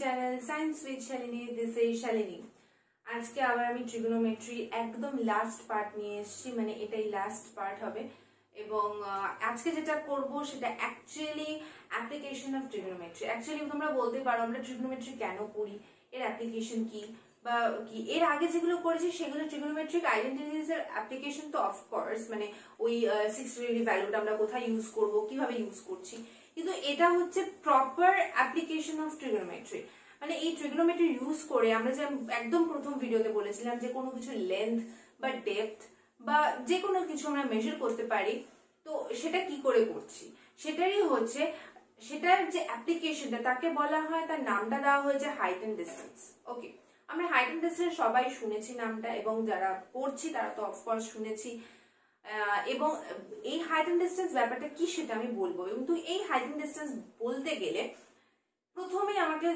Channel science with Shalini. This is Shalini. আজকে আবার আমি ট্রিগোনোমেট্রি একদম লাস্ট পার্ট নিয়ে এসেছি, মানে এটাই লাস্ট পার্ট হবে। এবং আজকে যেটা করব সেটা actually application of trigonometry. Actually তোমরা বলতে পারো আমরা ট্রিগোনোমেট্রি কেন করি, এর অ্যাপ্লিকেশন কি বা কি। এর আগে যেগুলো করেছি সেগুলো ট্রিগোনোমেট্রিক আইডেন্টিটিস এর অ্যাপ্লিকেশন, তো অফকোর্স মানে ওই 60 ডিগ্রি ভ্যালুটা আমরা কোথায় ইউজ করব, কিভাবে ইউজ করছি, কিন্তু এটা হচ্ছে প্রপার অ্যাপ্লিকেশন অফ ট্রিগোনোমেট্রি। মানে এই ট্রিগোনোমেট্রি ইউজ করে আমরা যে একদম প্রথম ভিডিওতে বলেছিলাম যে কোনো কিছু লেন্থ বা ডেপথ বা যে কোনো কিছু আমরা মেজার করতে পারি, তো সেটা কি করে করছি সেটারই হচ্ছে, সেটার যে অ্যাপ্লিকেশনটা তাকে বলা হয়, তার নামটা দেওয়া হয়েছে হাইট এন্ড ডিস্টেন্স। ওকে, আমরা হাইট এন্ড ডিস্টেন্স সবাই শুনেছি নামটা, এবং যারা পড়ছি তারা তো অফকোর্স শুনেছি। এবং এই হাইট এন্ড ডিস্টেন্স ব্যাপারটা কি সেটা আমি বলবো। কিন্তু এই হাইট এন্ড ডিস্টেন্স বলতে গেলে প্রথমে আমাকে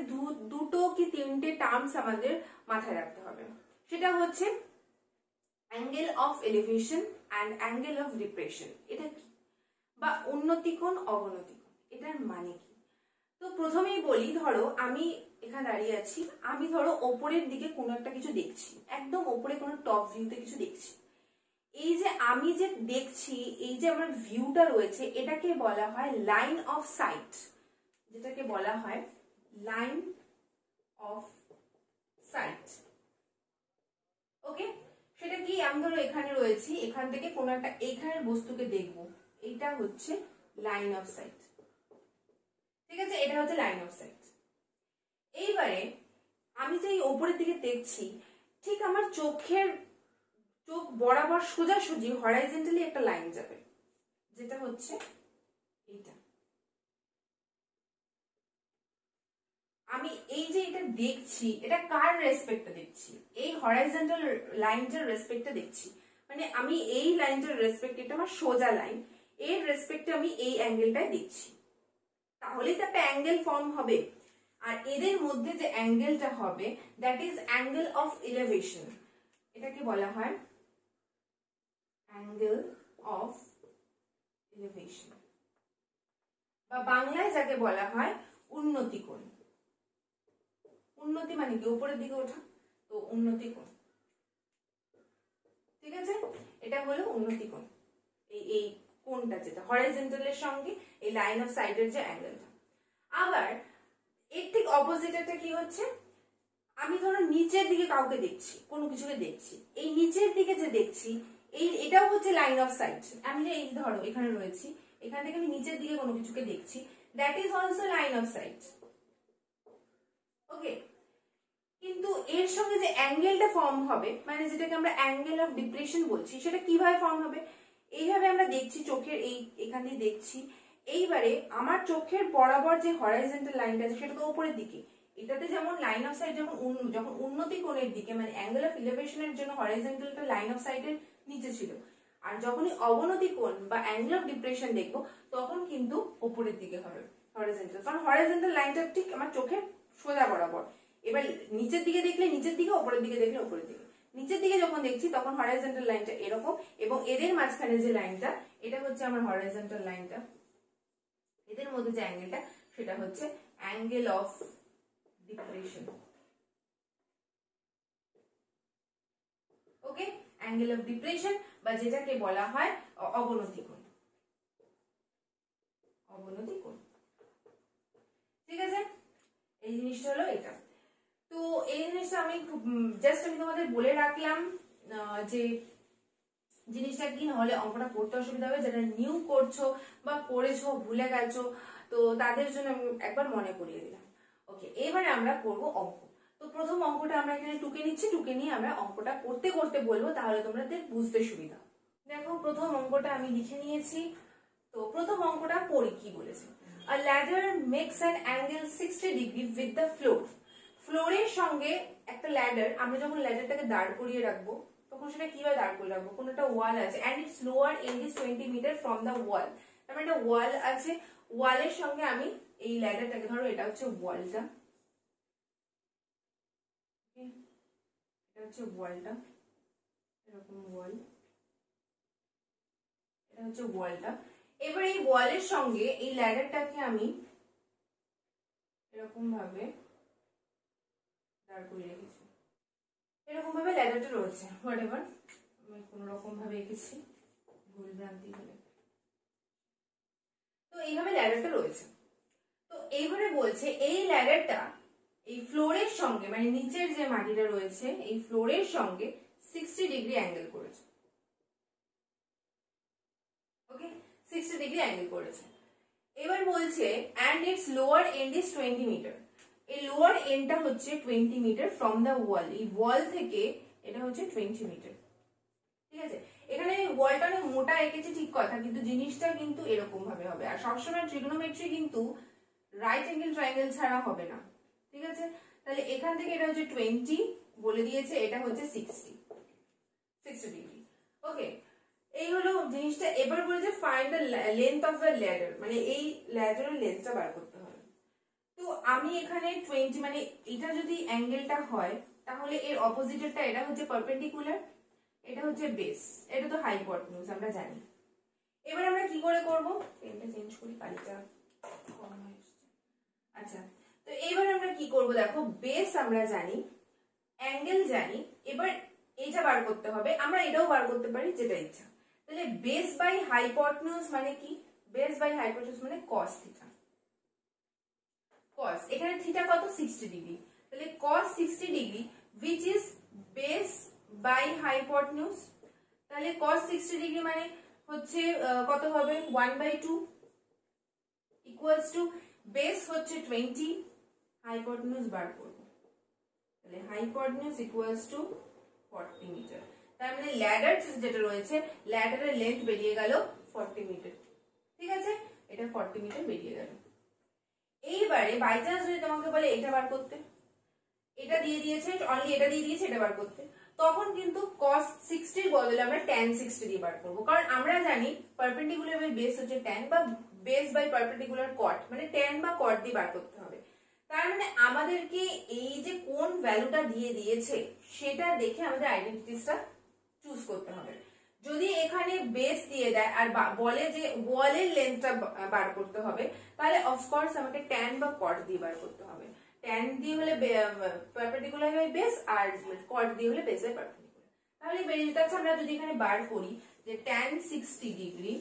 দুটো কি তিনটে টার্মস আমাদের মাথায় রাখতে হবে। সেটা হচ্ছে angle of elevation and angle of depression. এটা কি, বা উন্নতি কোণ অবনতি কোণ, এটার মানে কি। তো প্রথমেই বলি, ধরো আমি এখানে দাঁড়িয়ে আছি, আমি ধরো ওপরের দিকে কোনো একটা কিছু দেখছি, একদম ওপরে কোনো টপ ভিউতে কিছু দেখছি। এই যে আমি যে দেখছি, এই যে আমার ভিউটা রয়েছে, এটাকে বলা হয় লাইন অফ সাইট, যেটাকে বলা হয় লাইন অফ সাইট। ওকে, সেটা কি, আমি ধরো এখানে রয়েছি, এখান থেকে কোনো একটা এইখানের বস্তুকে দেখবো, এইটা হচ্ছে লাইন অফ সাইট। ঠিক আছে, এটা হচ্ছে লাইন অফ সাইট। এইবারে আমি যে ওপরের দিকে দেখছি, ঠিক আমার চোখ বরাবর সোজাসুজি হরাইজন্টালি একটা লাইন যাবে, যেটা হচ্ছে এইটা। আমি এই যে এটা দেখছি, এটা কার রেসপেক্টে দেখছি, এই হরাইজন্টাল লাইনটার রেসপেক্টে দেখছি। মানে আমি এই লাইনটার রেসপেক্ট, এটা আমার সোজা লাইন, এর রেসপেক্টে আমি এই অ্যাঙ্গেলটাই দেখছি, তাহলেই তো একটা অ্যাঙ্গেল ফর্ম হবে। আর এদের মধ্যে যে অ্যাঙ্গেলটা হবে, that is angle of elevation. এটাকে বলা হয় অ্যাঙ্গেল অফ এলিভেশন, বা বাংলায় যাকে বলা হয় উন্নতি কোণ। উন্নতি মানে কি, উপরের দিকে ওঠা, তো উন্নতি কোণ। ঠিক আছে, এটা হলো উন্নতি কোণ। এই কোণটা যেটা হরাইজন্টালের সঙ্গে এই লাইন অফ সাইটের যে অ্যাঙ্গেলটা। আবার এর ঠিক অপোজিটটা কি হচ্ছে, আমি ধরো নিচের দিকে কাউকে দেখছি, কোনো কিছুকে দেখছি, এই নিচের দিকে যে দেখছি, এটাও হচ্ছে লাইন অফ সাইট। আমি যে এই ধরো এখানে রয়েছি, এখান থেকে আমি নিচের দিকে কোনো কিছুকে দেখছি, that is also line of sight. Okay, কিন্তু এর সঙ্গে যে অ্যাঙ্গেলটা ফর্ম হবে, মানে যেটাকে আমরা অ্যাঙ্গেল অফ ডিপ্রেশন বলছি, সেটা কিভাবে ফর্ম হবে। এইভাবে আমরা দেখছি, চোখের এখান দিয়ে দেখছি, এইবারে আমার চোখের বরাবর যে হরাইজন্টাল লাইনটা আছে সেটা তো উপরের দিকে। এটাতে যেমন লাইন অফ সাইট যখন উন্নতি কোণের দিকে, মানে অ্যাঙ্গেল অফ ইলিভেশনের জন্য হরাইজন্টালটা লাইন অফ সাইটের নিচে ছিল, আর যখনই অবনতি কোণ বা অ্যাঙ্গেল অফ ডিপ্রেশন দেখবো, তখন কিন্তু উপরের দিকে হবে হরাইজন্টাল, কারণ হরাইজন্টাল লাইনটা ঠিক আমার চোখের সোজা বরাবর। এবার নিচের দিকে দেখলে নিচের দিকে, উপরের দিকে দেখলে উপরের দিকে। নিচের দিকে যখন দেখছি তখন হরাইজন্টাল লাইনটা এরকম, এবং এদের মাঝখানে যে লাইনটা, এটা হচ্ছে আমার হরাইজন্টাল লাইনটা। এদের মধ্যে যে অ্যাঙ্গেলটা, সেটা হচ্ছে angle of depression. Okay, angle of depression, বা যেটাকে বলা হয় অবনতি কোণ। অবনতি কোণ। ঠিক আছে, এই জিনিসটা হলো এটা। তো এই জিনিসটা আমি জাস্ট আমি তোমাদের বলে রাখলাম যে জিনিসটা কি, হলে অঙ্কটা পড়তে অসুবিধা হবে। যারা নিউ করছো বা করেছো ভুলে গেছো, তো তাদের জন্য আমি একবার মনে করিয়ে দিলাম। ওকে, এবারে আমরা করব অঙ্ক। তো প্রথম অঙ্কটা আমরা এখানে টুকে নিচ্ছি, টুকে নিয়ে আমরা অঙ্কটা করতে করতে বলবো, তাহলে তোমাদের বুঝতে সুবিধা। দেখো, প্রথম অঙ্কটা আমি লিখে নিয়েছি। তো প্রথম অঙ্কটা পড়ি কি বলেছে। A ladder makes an angle 60 degree with the floor. ফ্লোরের সঙ্গে একটা ল্যাডার, আমরা যখন ল্যাডারটাকে দাঁড় করিয়ে রাখবো, তখন সেটা কিভাবে দাঁড় করে রাখবো, কোন একটা ওয়াল আছে, and its lower end is 20 meter from the wall। তার মানে একটা ওয়াল আছে, ওয়ালের সঙ্গে আমি এই ল্যাডারটাকে, ধরো এটা হচ্ছে ওয়ালটা, এটা হচ্ছে ওয়ালটা, এরকম ওয়াল, এটা হচ্ছে ওয়ালটা। এবার এই ওয়ালের সঙ্গে এই ল্যাডারটাকে আমি এরকম ভাবে দাঁড় করে রেখেছি। এরকম ভাবে ল্যাডারটা রয়েছে, হোয়াটএভার, আমি কোনো রকম ভাবে এঁকেছি, ভুল ভ্রান্তি হলে। তো এইভাবে ল্যাডারটা রয়েছে। তো এইভাবে বলছে এই ল্যাডারটা এই ফ্লোরের সঙ্গে, মানে নিচের যে মাটিটা রয়েছে এই ফ্লোরের সঙ্গে 60 ডিগ্রি অ্যাঙ্গেল করেছে। ওকে, 60 ডিগ্রি অ্যাঙ্গেল করেছে। এবার বলছে and its lower end is 20 metre. এই লোয়ার এন্ডটা হচ্ছে 20 মিটার ফ্রম দ্য ওয়াল, এই ওয়াল থেকে এটা হচ্ছে 20 মিটার। ঠিক আছে, এখানে ওয়ালটা অনেক মোটা এঁকেছে ঠিক কথা, কিন্তু জিনিসটা কিন্তু এরকম ভাবে হবে। আর সবসময় ট্রিগোনোমেট্রি কিন্তু রাইট অ্যাঙ্গেল ট্রায়াঙ্গেল ছাড়া হবে না। ঠিক আছে, তাহলে এখান থেকে এটা হচ্ছে 20 বলে দিয়েছে, এটা হচ্ছে 60 ডিগ্রি। ওকে, এই হলো জিনিসটা। এবার বলেছে find the length of the ladder, মানে এই ল্যাডারের লেন্থটা বার করতে হবে। তো আমি এখানে 20, মানে এটা যদি অ্যাঙ্গেলটা হয় তাহলে এর অপোজিটেরটা, এটা হচ্ছে পারপেন্ডিকুলার, এটা হচ্ছে বেস, এটা তো হাইপোটেনিউজ আমরা জানি। এবার আমরা কি করে করব, পেনটা চেঞ্জ করি, কালিটা কম হয়ে আসছে। আচ্ছা, তো এবার আমরা কি করব, দেখো বেস আমরা জানি, অ্যাঙ্গেল জানি, এবার এটা বার করতে হবে। আমরা এটাও বার করতে পারি, যেটা ইচ্ছা। তাহলে বেস বাই হাইপোটেনিউজ মানে কি, বেস বাই হাইপোটেনিউজ মানে cos থিটা। cos, এখানে থিটা কত, 60 ডিগ্রি, তাহলে cos 60 degree which is base by hypotenuse। তাহলে cos 60 ডিগ্রি মানে হচ্ছে কত হবে, 1/2 equals to base হচ্ছে 20, hypotenuse বার করব, তাহলে hypotenuse equals to 40 মিটার। তার মানে ল্যাডার যেটা রয়েছে, ল্যাডারের লেন্থ বেরিয়ে গেল 40 মিটার। ঠিক আছে, এটা 40 মিটার বেরিয়ে গেল। এইবারে বাই চান্স যদি তোমাকে বলে এটা বার করতে, এটা দিয়ে দিয়েছে, অনলি এটা দিয়ে দিয়েছে এটা বার করতে, তখন কিন্তু cos 60 এর বদলে আমরা tan 60 দিয়ে বার করব। কারণ আমরা জানি পারপেন্ডিকুলার বাই বেস হচ্ছে tan, বা বেস বাই পারপেন্ডিকুলার cot, মানে tan বা cot দিয়ে বার করতে হবে। তার মানে আমাদেরকে এই যে কোন ভ্যালুটা দিয়ে দিয়েছে সেটা দেখে আমাদের আইডেন্টিটিসটা চুজ করতে হবে। যদি এখানে বেস দিয়ে দেয় আর বলে যে ওয়ালের লেন্থটা বার করতে হবে, তাহলে অফকোর্স আমাকে tan বা cot দিয়ে বার করতে হবে। tan দিয়ে হলে পারপেন্ডিকুলার বাই বেস, আর cot দিয়ে হলে বেস বাই পারপেন্ডিকুলার। তাহলে বেরিয়ে যাচ্ছে, আমরা যদি এখানে বার করি যে tan 60 degree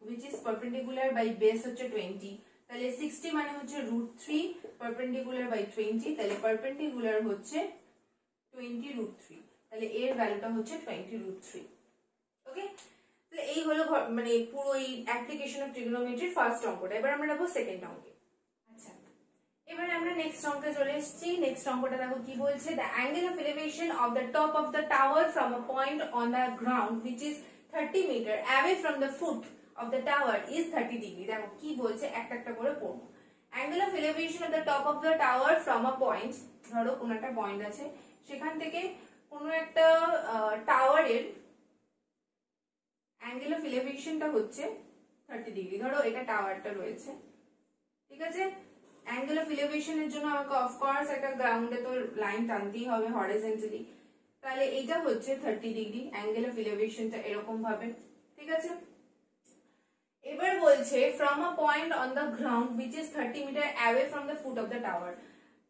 which is perpendicular by base হচ্ছে 20, তাহলে 60 মানে হচ্ছে √3 perpendicular by 20, তাহলে পারপেন্ডিকুলার হচ্ছে 20√3, তাহলে এর ভ্যালুটা হচ্ছে 20√3। ওকে, তাহলে এই হলো মানে পুরো এই অ্যাপ্লিকেশন অফ ট্রিগোনোমেট্রির ফার্স্ট অঙ্কটা। এবার আমরা নেব সেকেন্ড অঙ্কে। আচ্ছা, এবারে আমরা নেক্সট অঙ্কে চলে এসেছি। নেক্সট অঙ্কটা দেখো কি বলছে, the angle of elevation of the top of the tower from a point on the ground which is 30 metre away from the foot of the tower is 30 degree. দেখো কি বলছে, একটা একটা করে পড়বো। Angle of elevation of the top of the tower from a point, ধরো কোন একটা পয়েন্ট আছে, সেখান থেকে কোনো একটা টাওয়ারের অ্যাঙ্গেল অফ এলিভেশনটা হচ্ছে 30 ডিগ্রি। ধরো এটা টাওয়ারটা রয়েছে, ঠিক আছে, অ্যাঙ্গেল অফ এলিভেশনের জন্য আমাকে অফকোর্স একটা গ্রাউন্ডে তো লাইন টানতেই হবে হরিজন্টালি, তাহলে এটা হচ্ছে 30 ডিগ্রি অ্যাঙ্গেল অফ এলিভেশনটা এরকম ভাবে। ঠিক আছে, এবার বলছে from a point on the ground which is 30 metre away from the foot of the tower,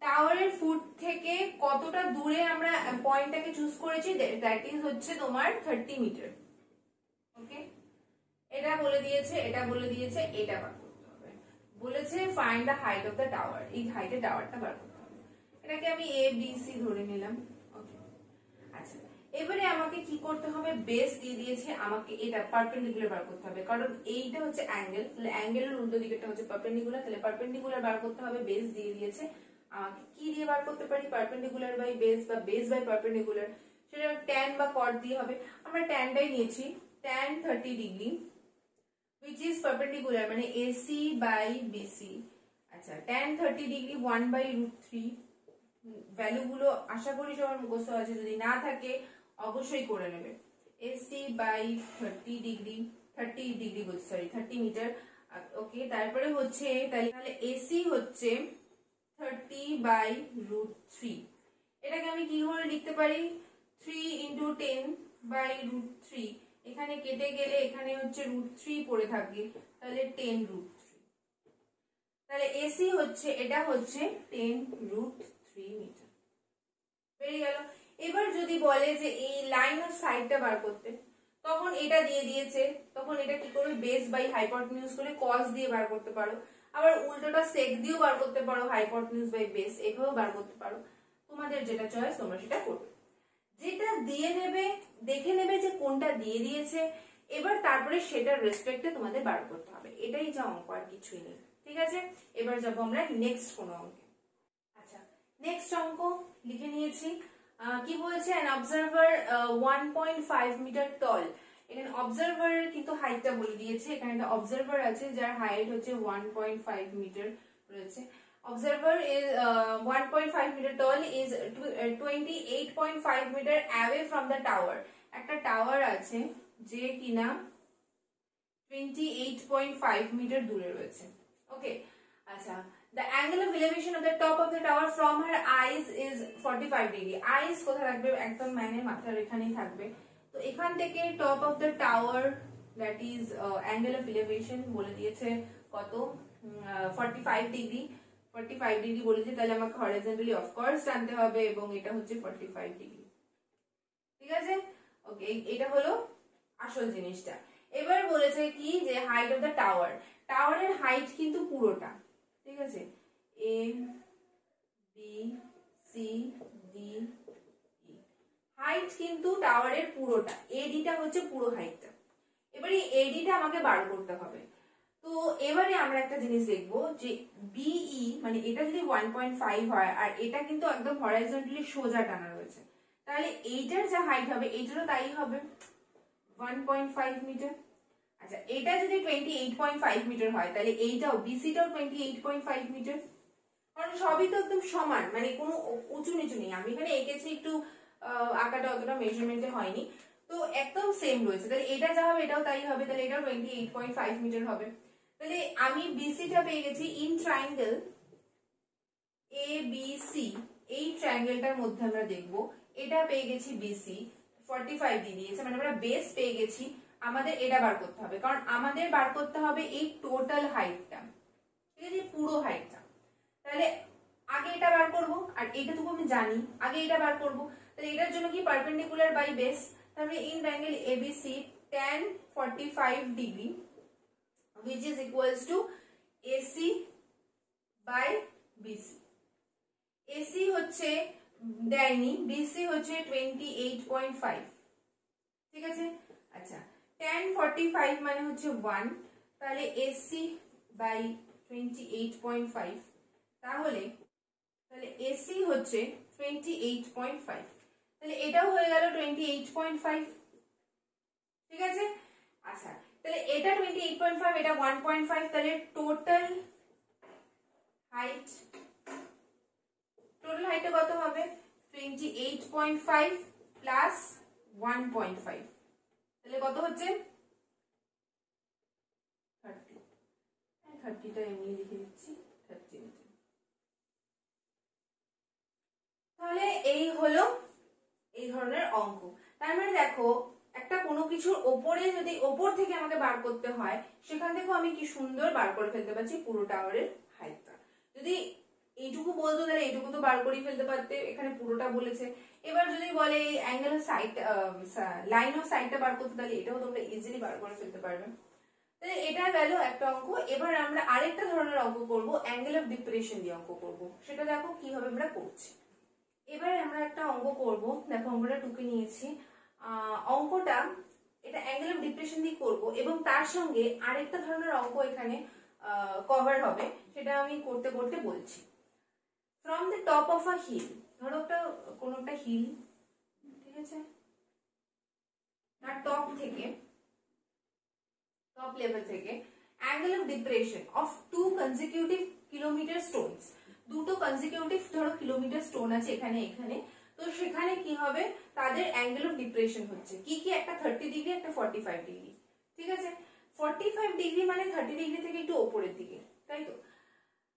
টাওয়ারের ফুট থেকে কতটা দূরে আমরা পয়েন্টটাকে চুজ করেছি, দ্যাট ইজ হচ্ছে তোমার 30 মিটার। ওকে, এটা বলে দিয়েছে, এটা বলে দিয়েছে, এটা বার করতে হবে। বলেছে find the height of the tower, এই হাইটের টাওয়ারটা বার করতে হবে। এটাকে আমি এ বি সি ধরে নিলাম। ওকে, আচ্ছা, এবারে আমাকে কি করতে হবে, বেস দিয়ে দিয়েছে, আমাকে এটা পারপেন্ডিকুলার বার করতে হবে, কারণ এইটা হচ্ছে অ্যাঙ্গেল, তাহলে অ্যাঙ্গেলের উল্টো দিকেটা হচ্ছে পারপেন্ডিকুলার, তাহলে পারপেন্ডিকুলার বার করতে হবে। বেস দিয়ে দিয়েছে, আমাকে কি দিয়ে বার করতে পারি, পারপেন্ডিকুলার বাই বেস বা বেস বাই পারপেন্ডিকুলার, সেটা tan বা cot দিয়ে হবে। আমরা tanটাই নিয়েছি, tan 30 degree which is perpendicular মানে AC by BC। আচ্ছা, tan 30 ডিগ্রি 1/√3, ভ্যালুগুলো আশা করি সবার মুখস্থ আছে, যদি না থাকে অবশ্যই করে নেবে। AC by 30 degree, 30 metre. Okay, তারপরে হচ্ছে তাহলে AC হচ্ছে 30/√3। এটাকে আমি কি করে লিখতে পারি, 3 × 10/√3, এখানে কেটে গেলে এখানে হচ্ছে √3 পড়ে থাকে, তাহলে 10√3, তাহলে AC হচ্ছে, এটা হচ্ছে 10√3 মিটার। বেরিয়ে গেল। এবার যদি বলে যে এই লাইন অফ সাইডটা বার করতে, তখন এটা দিয়ে দিয়েছে, তখন এটা কি করবে, বেস বাই হাইপোটেনিউজ করে কস দিয়ে বার করতে পারো, আবার উল্টোটা সেক দিয়েও বার করতে পারো, হাইপোটেনিউজ বাই বেস এভাবেও বার করতে পারো, তোমাদের যেটা চয়েস তোমরা সেটা করবে। যেটা দিয়ে নেবে দেখে নেবে যে কোনটা দিয়ে দিয়েছে, এবার তারপরে সেটার রেসপেক্টে তোমাদের বার করতে হবে, এটাই যা অঙ্ক, আর কিছুই নেই। ঠিক আছে, এবার যাবো আমরা নেক্সট কোন অঙ্কে। আচ্ছা, নেক্সট অঙ্ক লিখে নিয়েছি। কি বলছে, an observer 1.5 মিটার টল। এখানে অবজারভারের কিন্তু হাইটটা বলে দিয়েছে, এখানে একটা অবজারভার আছে যার হাইট হচ্ছে 1.5 মিটার রয়েছে। Observer is 1.5 meter tall is 28.5 meter away from the tower. একটা টাওয়ার আছে যে কিনা 28.5 মিটার দূরে রয়েছে। ওকে, আচ্ছা, the angle of elevation of the top of the tower from her eyes is 45 degree. eyes কোথায় থাকবে, একদম ম্যানের মাথার এখানেই থাকবে। তো এখান থেকে top of the tower that is angle of elevation বলে দিয়েছে কত, 45 ডিগ্রি। 45 ডিগ্রি বলেছে, তাহলে আমাকে হরিজন্টালি অফ কোর্স টানতে হবে এবং এটা হচ্ছে 45 ডিগ্রি। ঠিক আছে, ওকে, এটা হলো আসল জিনিসটা। এবার বলেছে কি যে হাইট অফ দ্য টাওয়ার, টাওয়ারের হাইট কিন্তু পুরোটা, ঠিক আছে, A B C D E, height কিন্তু টাওয়ারের পুরোটা, এডিটা হচ্ছে পুরো হাইটটা। এবারে এডিটা আমাকে বার করতে হবে। তো এবারে আমরা একটা জিনিস দেখবো যে বিই মানে এটা যদি 1.5 হয় আর এটা কিন্তু একদম হরাইজন্টালি সোজা টানা রয়েছে, তাহলে এইটার যা হাইট হবে এইটারও তাই হবে 1.5 মিটার। আচ্ছা, এটা যদি 28.5 মিটার হয় তাহলে এইটাও বিসিটাও 28.5 মিটার, কারণ সবই তো একদম সমান, মানে কোনো উঁচু নিচু নেই। আমি এখানে এঁকেছি একটু, আঁকাটা অতটা মেজারমেন্টে হয়নি, তো একদম সেম রয়েছে, তাহলে এটা যা হবে এটাও তাই হবে, তাহলে এটাও 28.5 মিটার হবে। তাহলে আমি বিসিটা পেয়ে গেছি in triangle A B C, এই ট্রায়াঙ্গেলটার মধ্যে আমরা দেখবো এটা পেয়ে গেছি বিসি 45 দিয়ে দিয়েছে, মানে আমরা বেস পেয়ে গেছি। আমাদের এটা বার করতে হবে, কারণ আমাদের বার করতে হবে এই টোটাল হাইটটা, ঠিক আছে, পুরো হাইটটা। তাহলে আগে এটা বার করব, আর এটা তো আমি জানি, আগে এটা বার করব। তাহলে এটার জন্য কি পারপেন্ডিকুলার বাই বেস, তাহলে in triangle ABC tan 45 degree which is equals to AC by BC. AC হচ্ছে দেয়নি, BC হচ্ছে 28.5, ঠিক আছে। আচ্ছা, tan 45 মানে হচ্ছে 1, তাহলে AC by 28.5, তাহলে AC হচ্ছে 28.5, তাহলে এটাও হয়ে গেল 28.5, ঠিক আছে। আচ্ছা, তাহলে এটা 28.5, এটা 1.5, তাহলে টোটাল হাইটটা কত হবে, 28.5 প্লাস 1.5, তাহলে কত হচ্ছে 30। 30টা এমনি লিখে দিচ্ছি, 30 মিটার। তাহলে এই হলো এই ধরনের অঙ্ক। তার মানে দেখো, একটা কোনো কিছুর ওপরে যদি ওপর থেকে আমাকে বার করতে হয়, সেখান থেকেও আমি কি সুন্দর বার করে ফেলতে পারছি পুরো টাওয়ারের হাইটটা। যদি এইটুকু বলতো তাহলে এইটুকু তো বার করেই ফেলতে পারতে, এখানে পুরোটা বলেছে। এবার যদি বলে angle of side, line of সাইডটা বার করতে, তাহলে এটাও তোমরা ইজিলি বার করে ফেলতে পারবে। তাহলে এটা গেল একটা অঙ্ক। এবার আমরা আরেকটা ধরনের অঙ্ক করব, অ্যাঙ্গেল অফ ডিপ্রেশন দিয়ে অঙ্ক করব। সেটা দেখো কিভাবে আমরা করছি। এবার আমরা একটা অঙ্ক করব, দেখো অঙ্কটা টুকে নিয়েছি। অঙ্কটা এটা অ্যাঙ্গেল অফ ডিপ্রেশন দিয়ে করব, এবং তার সঙ্গে আরেকটা ধরনের অঙ্ক এখানে কভার হবে, সেটা আমি করতে করতে বলছি। From the top of a hill, ধরো কোন একটা হিল, ঠিক আছে, তার টপ লেভেল থেকে angle of depression of 2 consecutive kilometre stones, দুটো কনজিকিউটিভ ধরো কিলোমিটার স্টোন আছে এখানে, তো সেখানে কি হবে, তাদের অ্যাঙ্গেল অফ ডিপ্রেশন হচ্ছে কি কি, একটা 30 ডিগ্রি, একটা 45 ডিগ্রি, ঠিক আছে। 45 ডিগ্রি মানে 30 ডিগ্রি থেকে একটু উপরের দিকে, তাই তো,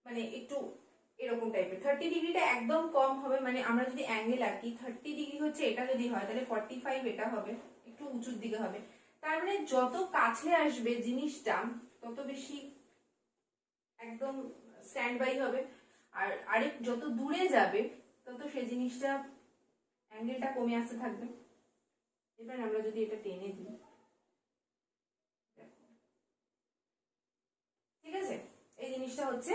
মানে একটু এরকম টাইপের। 30 ডিগ্রিটা একদম কম হবে, মানে আমরা যদি অ্যাঙ্গেল আঁকি 30 ডিগ্রি হচ্ছে এটা যদি হয়, তাহলে 45 এটা হবে, একটু উঁচুর দিকে হবে। তার মানে যত কাছে আসবে জিনিসটা তত বেশি একদম স্ট্যান্ড বাই হবে, আর আরেক যত দূরে যাবে তত সেই জিনিসটা অ্যাঙ্গেলটা কমে আসতে থাকবে। এবার আমরা যদি এটা টেনে দিই, ঠিক আছে, এই জিনিসটা হচ্ছে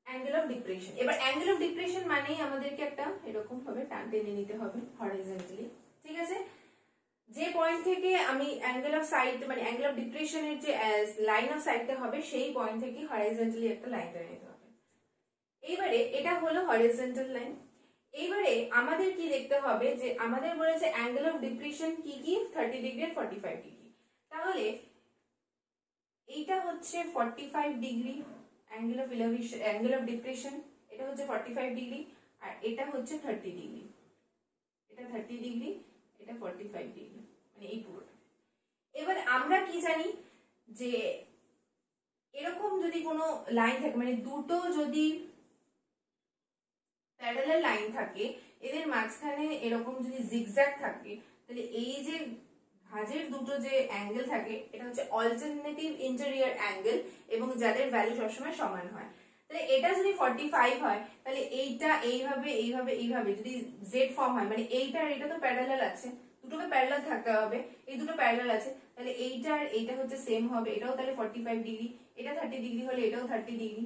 অ্যাঙ্গেল অফ ডিপ্রেশন। এবার অ্যাঙ্গেল অফ ডিপ্রেশন মানেই আমাদেরকে একটা এরকম ভাবে টান টেনে নিতে হবে হরিজন্টালি, ঠিক আছে। যে পয়েন্ট থেকে আমি অ্যাঙ্গেল অফ সাইড মানে অ্যাঙ্গেল অফ ডিপ্রেশনের যে লাইন অফ সাইডটা হবে সেই পয়েন্ট থেকে হরিজন্টালি একটা লাইন টেনে নিতে হবে। এইবারে এটা হলো হরিজন্টাল লাইন। এইবারে আমাদের কি দেখতে হবে যে আমাদের বলেছে অ্যাঙ্গেল অফ ডিপ্রেশন কি কি 30 ডিগ্রি আর 45 ডিগ্রি। তাহলে এইটা হচ্ছে 45 degree angle of ইলেভেশন, angle of depression, এটা হচ্ছে 45 ডিগ্রি, আর এটা হচ্ছে 30 ডিগ্রি, এটা 30 ডিগ্রি, এটা 45 ডিগ্রি, মানে এই পুরোটা। এবার আমরা কি জানি যে এরকম যদি কোনো লাইন থাকে, মানে দুটো যদি প্যারালাল লাইন থাকে, এদের মাঝখানে এরকম যদি জিগজ্যাগ থাকে, তাহলে এই যে ভাঁজের দুটো যে অ্যাঙ্গেল থাকে এটা হচ্ছে অল্টারনেটিভ ইন্টেরিয়র অ্যাঙ্গেল, এবং যাদের ভ্যালু সবসময় সমান হয়। তাহলে এটা যদি 45 হয়, তাহলে এইটা এইভাবে এইভাবে এইভাবে যদি জেড ফর্ম হয়, মানে এইটা আর এটা তো প্যারালাল আছে, দুটোকে প্যারালাল থাকতে হবে, এই দুটো প্যারালাল আছে, তাহলে এইটা আর এইটা হচ্ছে সেম হবে, এটাও তাহলে 45 ডিগ্রি, এটা 30 ডিগ্রি হলে এটাও 30 ডিগ্রি।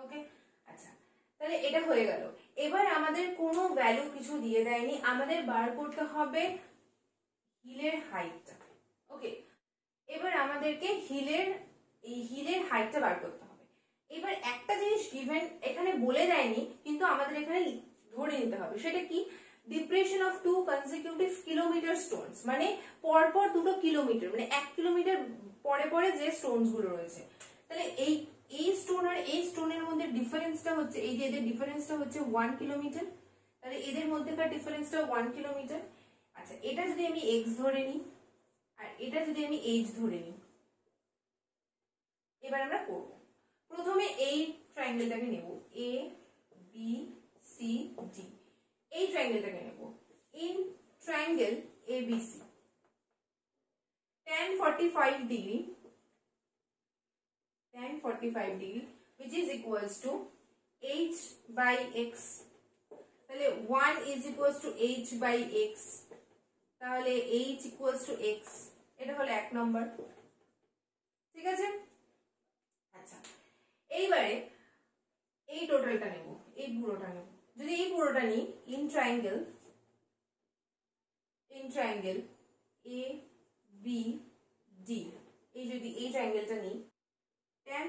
ওকে, আচ্ছা, তাহলে এটা হয়ে গেল। এবার আমাদের কোনো ভ্যালু কিছু দিয়ে দেয়নি, আমাদের বার করতে হবে হিলের হাইটটা। ওকে, এবার আমাদেরকে হিলের হাইটটা বার করতে হবে। এবার একটা জিনিস গিভেন এখানে বলে দেয়নি, কিন্তু আমাদের এখানে ধরে নিতে হবে, সেটা কি, depression of 2 consecutive kilometre Stones, মানে পরপর দুটো কিলোমিটার, মানে 1 কিলোমিটার পরে পরে যে স্টোনস গুলো রয়েছে। তাহলে এই স্টোন আর এই স্টোনের মধ্যে ডিফারেন্সটা হচ্ছে, এই যে এদের ডিফারেন্সটা হচ্ছে 1 কিলোমিটার, তাহলে এদের মধ্যেকার ডিফারেন্সটা 1 কিলোমিটার। আচ্ছা, এটা যদি আমি x ধরে নিই আর এটা যদি আমি h ধরে নিই, এবার আমরা করব। প্রথমে এই ট্রায়াঙ্গেলটাকে নেব, a b c d, এই ট্রায়াঙ্গেলটাকে নেব। In triangle abc tan 45 degree, tan 45 degree which is equals to h by x, তাহলে 1 is equals to h by x, তাহলে h equals to x, এটা হলো 1 নম্বর, ঠিক আছে। আচ্ছা, এইবারে এই টোটালটা নেব, এই পুরোটা নেব। যদি এই পুরোটা নিই, in triangle a b d, এই যদি এই ট্রায়াঙ্গেলটা নিই, tan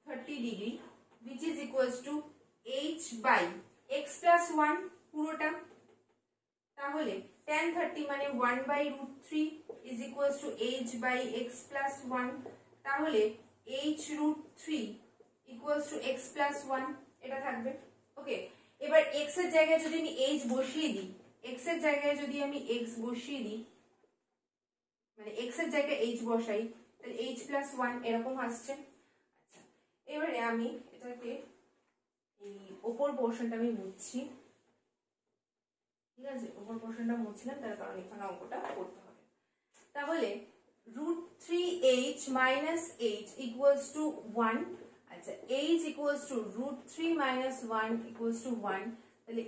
30 degree which is equals to h by x plus 1 পুরোটা, তাহলে tan 30 মানে 1 by root 3 is equals to h by x plus 1, তাহলে h root 3 equals to x plus 1, এটা থাকবে। ওকে, এবার x এর জায়গায় যদি আমি h বসিয়ে দিই, x এর জায়গায় যদি আমি x বসিয়ে দিই, মানে x এর জায়গায় h বসাই, তাহলে h plus 1 এরকম আসছে। আচ্ছা, এবারে আমি এটাকে এই উপর পোরশনটা আমি মুছছি, ঠিক আছে, উপর পোরশনটা মুছলাম, তার কারণ এখানে অঙ্কটা করতে হবে। তাহলে √3h minus h equals to 1, আচ্ছা h equals to √3 minus 1 equals to 1, তাহলে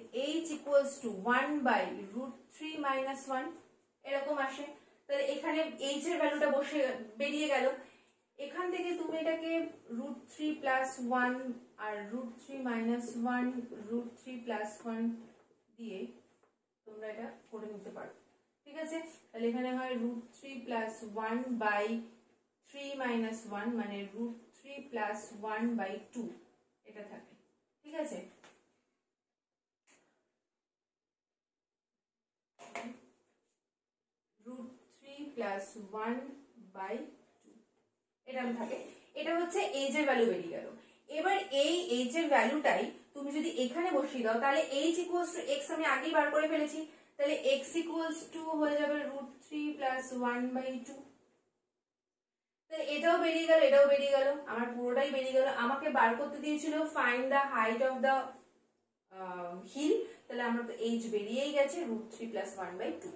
h equals to 1 by √3 minus 1 এরকম আসে। তাহলে এখানে h এর ভ্যালুটা বসে বেরিয়ে গেল। এখান থেকে তুমি এটাকে √3 plus 1 আর √3 minus 1 √3 plus 1 দিয়ে তোমরা এটা করে নিতে পারো, ঠিক আছে। তাহলে এখানে হয় √3 plus 1 by 3 minus 1 মানে √3 plus 1 by 2 এটা থাকে, ঠিক আছে। √3 plus 1 by 2 এরকম থাকে। এটা হচ্ছে h এর ভ্যালু বেরিয়ে গেল। এবার এই h এর ভ্যালুটাই তুমি যদি এখানে বসিয়ে দাও, তাহলে h equals to x আমি আগেই বার করে ফেলেছি, তাহলে x equals to হয়ে যাবে √3 plus 1 by 2, তাহলে এটাও বেরিয়ে গেল, এটাও বেরিয়ে গেল, আমার পুরোটাই বেরিয়ে গেল। আমাকে বার করতে দিয়েছিল find the height of the hill, তাহলে আমার তো h বেরিয়েই গেছে √3 plus 1 by 2।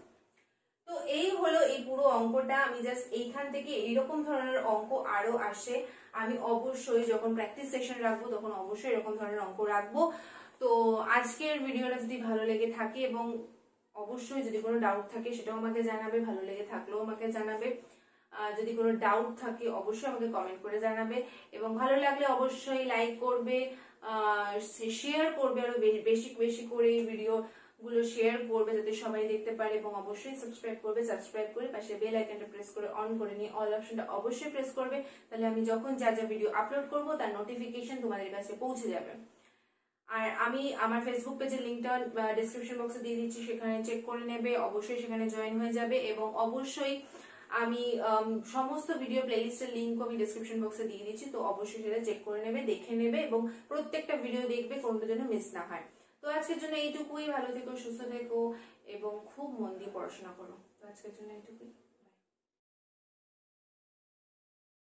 তো এই হলো এই পুরো অঙ্কটা। আমি জাস্ট এইখান থেকে এইরকম ধরনের অঙ্ক আরো আসে, আমি অবশ্যই যখন প্র্যাকটিস সেশন রাখবো তখন অবশ্যই এরকম ধরনের অঙ্ক রাখবো। তো আজকের ভিডিওটা যদি ভালো লেগে থাকে এবং অবশ্যই যদি কোনো ডাউট থাকে সেটাও আমাকে জানাবে, ভালো লেগে থাকলেও আমাকে জানাবে। যদি কোনো ডাউট থাকে অবশ্যই আমাকে কমেন্ট করে জানাবে, এবং ভালো লাগলে অবশ্যই লাইক করবে, শেয়ার করবে, আরো বেশি বেশি করে এই ভিডিও গুলো শেয়ার করবে যাতে সবাই দেখতে পারে, এবং অবশ্যই সাবস্ক্রাইব করবে। সাবস্ক্রাইব করে পাশে বেল আইকনটা প্রেস করে অন করে নিয়ে অল অপশনটা অবশ্যই প্রেস করবে, তাহলে আমি যখন যা যা ভিডিও আপলোড করব তার নোটিফিকেশন তোমাদের কাছে পৌঁছে যাবে। আর আমি আমার ফেসবুক পেজের লিঙ্কটা ডেসক্রিপশন বক্সে দিয়ে দিচ্ছি, সেখানে চেক করে নেবে, অবশ্যই সেখানে জয়েন হয়ে যাবে। এবং অবশ্যই আমি সমস্ত ভিডিও প্লেলিস্টের লিঙ্ক আমি ডেসক্রিপশন বক্সে দিয়ে দিচ্ছি, তো অবশ্যই সেটা চেক করে নেবে, দেখে নেবে, এবং প্রত্যেকটা ভিডিও দেখবে, কোনটা যেন মিস না হয়। তো আজকের জন্য এইটুকুই, ভালো থেকো, সুস্থ থেকো, এবং খুব মন দিয়ে পড়াশোনা করো। তো আজকের জন্য এইটুকুই।